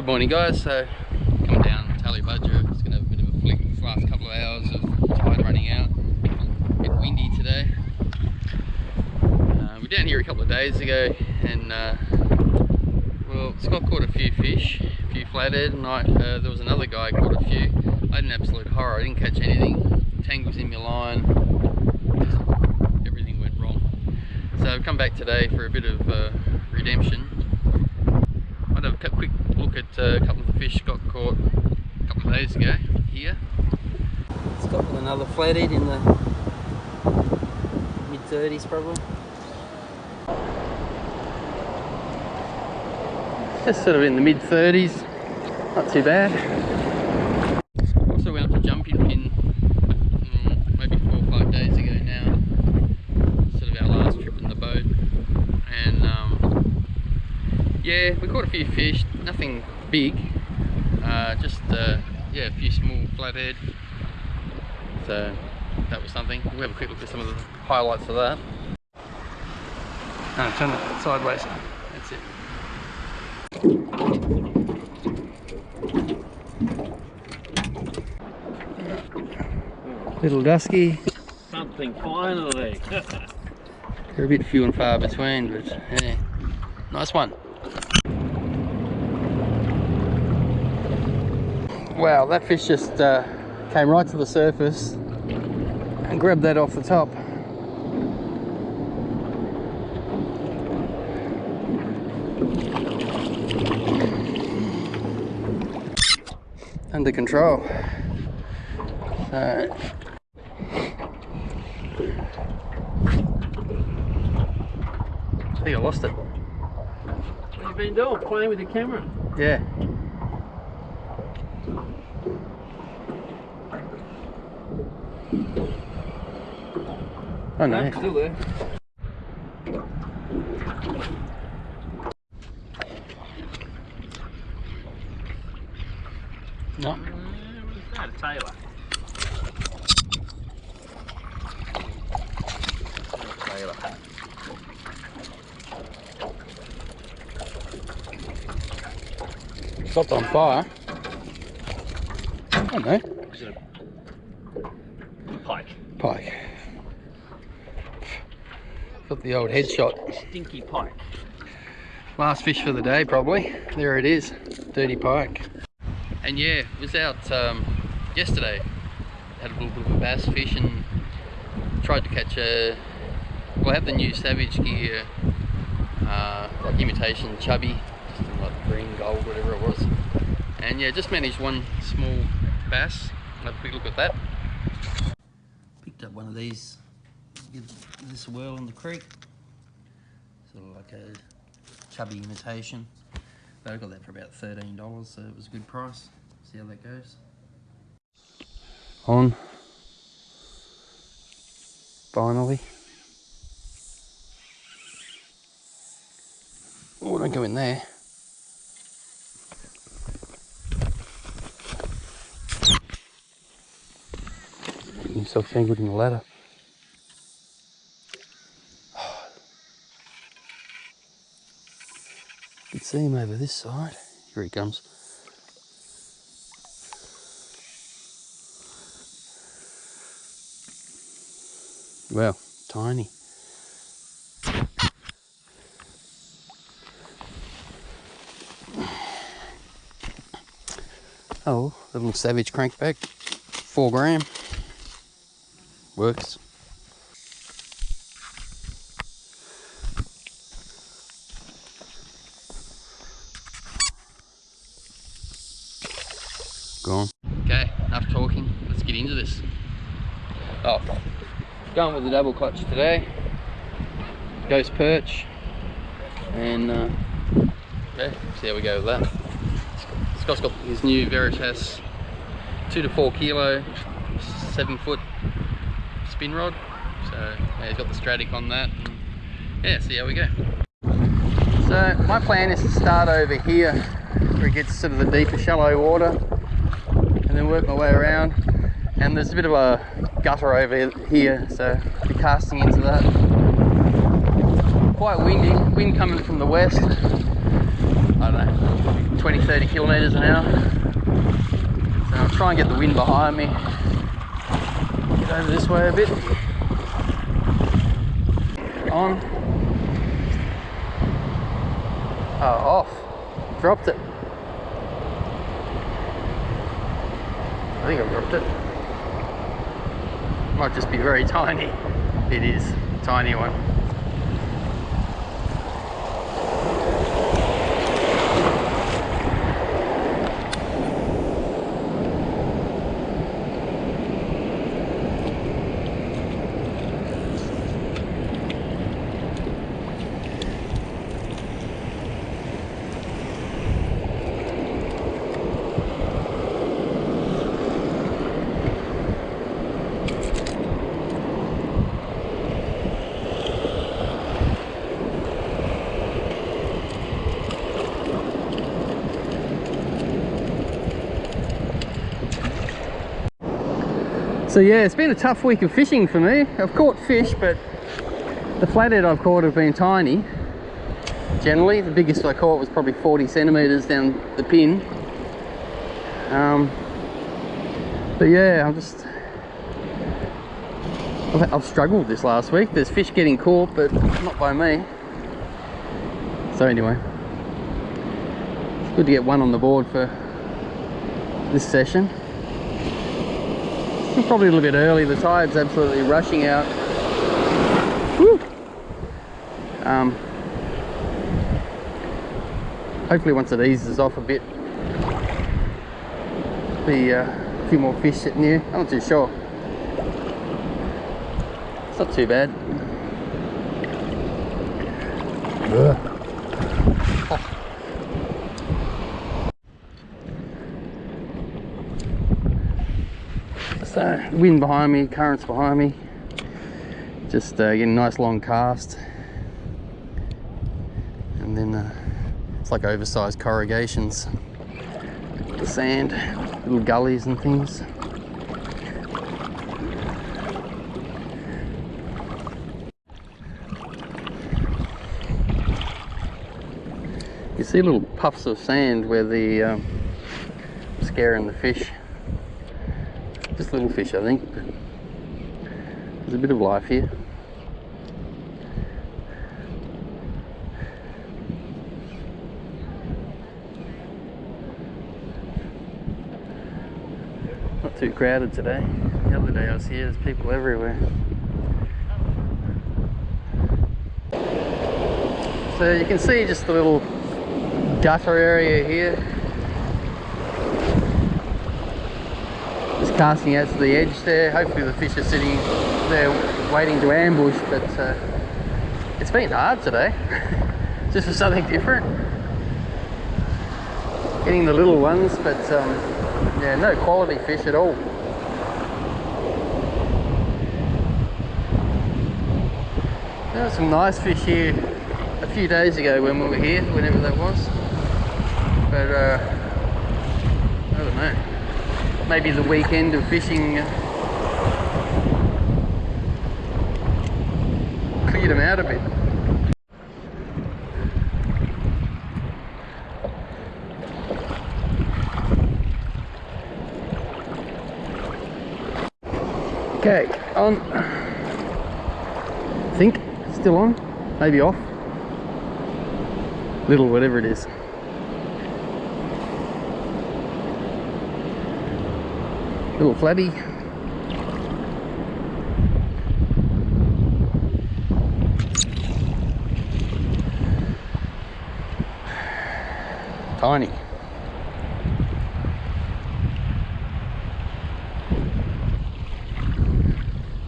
Good morning guys, so come down Tally Budger. It's going to have a bit of a flick this last couple of hours of tide running out. A bit windy today. We're down here a couple of days ago and well, Scott caught a few fish, a few flathead, and there was another guy who caught a few. I had an absolute horror, I didn't catch anything. Tangles in my line, everything went wrong. So I've come back today for a bit of redemption. I'd have a quick look at a couple of the fish Scott caught a couple of days ago here. Scott with another flathead in the mid-30s probably. Just sort of in the mid-30s, not too bad. Also went up to jumping pin maybe 4 or 5 days ago now. Sort of our last trip in the boat. And yeah, we caught a few fish, nothing big, just yeah, a few small flathead. So that was something. We'll have a quick look at some of the highlights of that. Turn it sideways. That's it. Little dusky. Something finally. They're a bit few and far between, but yeah, nice one. Wow, that fish just came right to the surface and grabbed that off the top. Under control. So I think I lost it. What have you been doing? Playing with the camera? Yeah. Oh no. No, still there. No. What is that? A tailor. Stopped on fire. Oh no. Is it a pike? Pike. Got the old headshot. Stinky pike. Last fish for the day probably. There it is. Dirty pike. And yeah, was out yesterday. Had a little bit of a bass fish and tried to catch a. Well, I have the new Savage gear, like imitation chubby, just in like green, gold, whatever it was. And yeah, just managed one small bass. Have a quick look at that. Picked up one of these. Give this a whirl in the creek. Sort of like a chubby imitation. But I got that for about $13, so it was a good price. See how that goes. On. Finally. Oh, don't go in there. Getting yourself tangled in the ladder. You can see him over this side. Here he comes. Well, tiny. Oh, a little Savage crankback, 4 gram. Works. Gone. Okay, enough talking. Let's get into this. Oh, going with the double clutch today. Ghost perch. And yeah, see how we go with that. Scott's got his new Veritas 2 to 4 kilo, 7 foot spin rod. So yeah, he's got the Stratic on that. And yeah, see how we go. So my plan is to start over here where it gets sort of the deeper shallow water and then work my way around. And there's a bit of a gutter over here, so I'll be casting into that. Quite windy, wind coming from the west. I don't know, 20-30 kilometers an hour. So I'll try and get the wind behind me. Get over this way a bit. On. Oh, off. Dropped it. I think I've dropped it. Might just be very tiny. It is. Tiny one. So yeah, it's been a tough week of fishing for me. I've caught fish, but the flathead I've caught have been tiny. Generally, the biggest I caught was probably 40 centimeters down the pin. But yeah, I've struggled this last week. There's fish getting caught, but not by me. So anyway, it's good to get one on the board for this session. Probably a little bit early, the tide's absolutely rushing out. Woo! Hopefully once it eases off a bit, be a few more fish sitting here. I'm not too sure. It's not too bad. Ugh. So, wind behind me, currents behind me. Just getting a nice long cast. And then it's like oversized corrugations. The sand, little gullies and things. You see little puffs of sand where the scaring the fish. Just little fish, I think, but there's a bit of life here. Not too crowded today. The other day I was here, there's people everywhere. So you can see just the little gutter area here. Just casting out to the edge there. Hopefully the fish are sitting there waiting to ambush, but it's been hard today. Just for something different. Getting the little ones, but yeah, no quality fish at all. There were some nice fish here a few days ago when we were here, whenever that was. But I don't know. Maybe the weekend of fishing cleared them out a bit. Okay, on. I think still on, maybe off. Little, whatever it is. Little flatty. Tiny.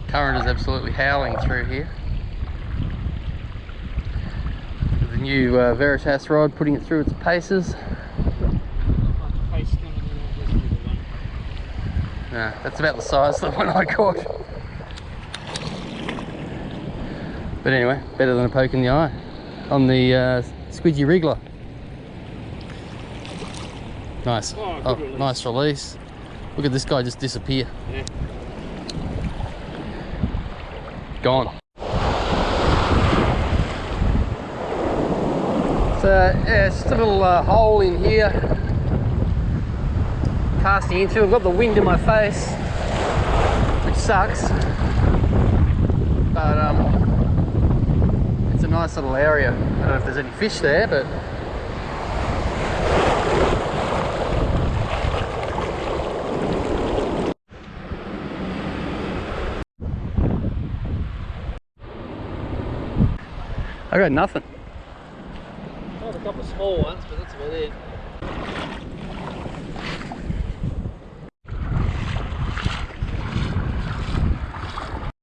Current is absolutely howling through here. With the new Veritas rod putting it through its paces. That's about the size of the one I caught. But anyway, better than a poke in the eye on the squidgy wriggler. Nice. Oh, release. Nice release. Look at this guy just disappear. Yeah. So So yeah, it's just a little hole in here, casting into. I've got the wind in my face, which sucks, but it's a nice little area. I don't know if there's any fish there, but I got nothing. Oh, a couple of small ones, but that's about it.